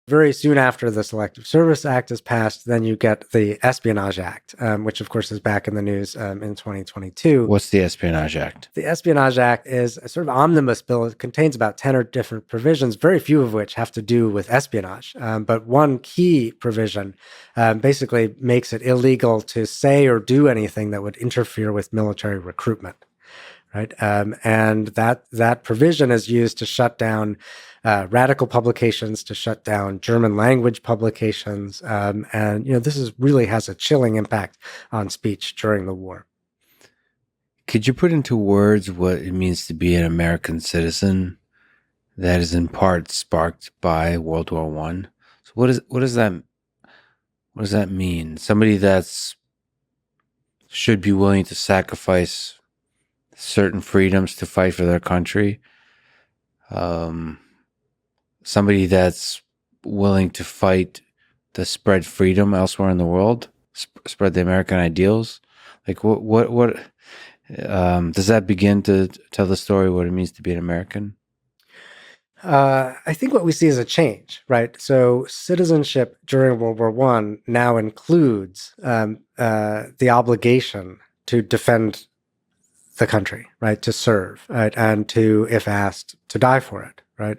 Very soon after the Selective Service Act is passed, then you get the Espionage Act, which of course is back in the news in 2022. What's the Espionage Act? The Espionage Act is a sort of omnibus bill. It contains about 10 or different provisions, very few of which have to do with espionage. But one key provision basically makes it illegal to say or do anything that would interfere with military recruitment. Right. And that provision is used to shut down radical publications, to shut down German language publications. And, this really has a chilling impact on speech during the war. Could you put into words what it means to be an American citizen that is in part sparked by World War I? So what does that mean? Somebody that's should be willing to sacrifice certain freedoms to fight for their country. Somebody that's willing to fight to spread freedom elsewhere in the world, spread the American ideals. Like what does that begin to tell the story what it means to be an American? I think what we see is a change, right? So citizenship during World War I now includes the obligation to defend the country, right? To serve, right? And to, if asked, to die for it, right?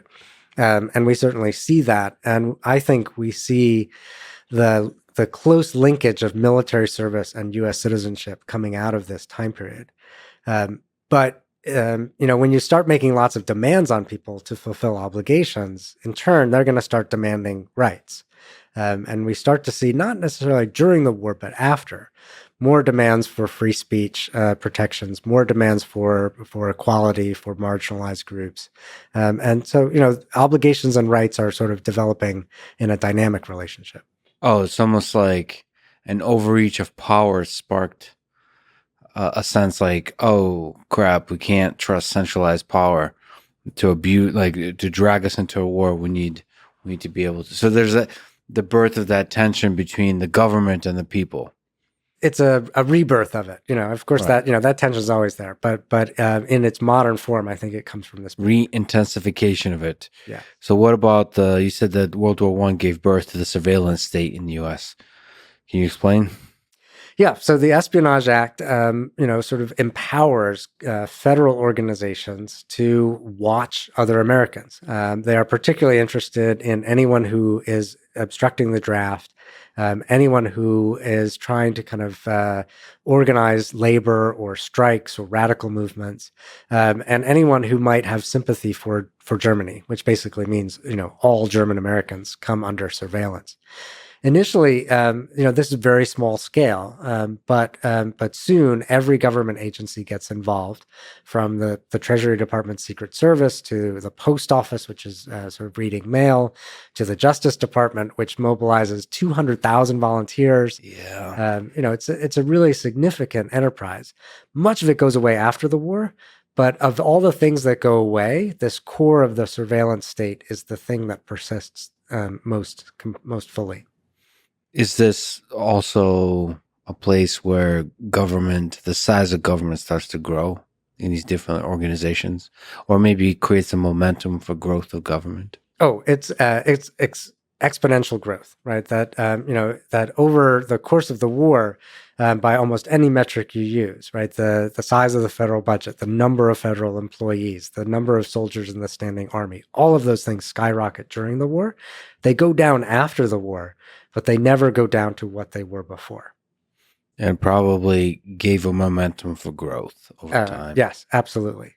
And we certainly see that. And I think we see the close linkage of military service and U.S. citizenship coming out of this time period. But when you start making lots of demands on people to fulfill obligations, in turn, they're going to start demanding rights. And we start to see, not necessarily during the war, but after, more demands for free speech protections, more demands for equality for marginalized groups. And so, obligations and rights are sort of developing in a dynamic relationship. Oh, it's almost like an overreach of power sparked a sense like, oh crap, we can't trust centralized power to abuse, like to drag us into a war. We need to be able to. So there's the birth of that tension between the government and the people. It's a rebirth of it, Of course, Right. that tension is always there, but in its modern form, I think it comes from this Re-intensification of it. Yeah. So what about you said that World War I gave birth to the surveillance state in the U.S. Can you explain? Yeah, so the Espionage Act, sort of empowers federal organizations to watch other Americans. They are particularly interested in anyone who is obstructing the draft, anyone who is trying to kind of organize labor or strikes or radical movements, and anyone who might have sympathy for Germany, which basically means all German Americans come under surveillance. Initially, this is very small scale, but soon every government agency gets involved, from the Treasury Department Secret Service to the Post Office, which is sort of reading mail, to the Justice Department, which mobilizes 200,000 volunteers. Yeah, it's a really significant enterprise. Much of it goes away after the war. But of all the things that go away, this core of the surveillance state is the thing that persists most fully. is this also a place where the size of government starts to grow in these different organizations, or maybe creates a momentum for growth of government? Oh, it's exponential growth, right? That over the course of the war, by almost any metric you use, right? The size of the federal budget, the number of federal employees, the number of soldiers in the standing army, all of those things skyrocket during the war. They go down after the war, but they never go down to what they were before. And probably gave a momentum for growth over time. Yes, absolutely.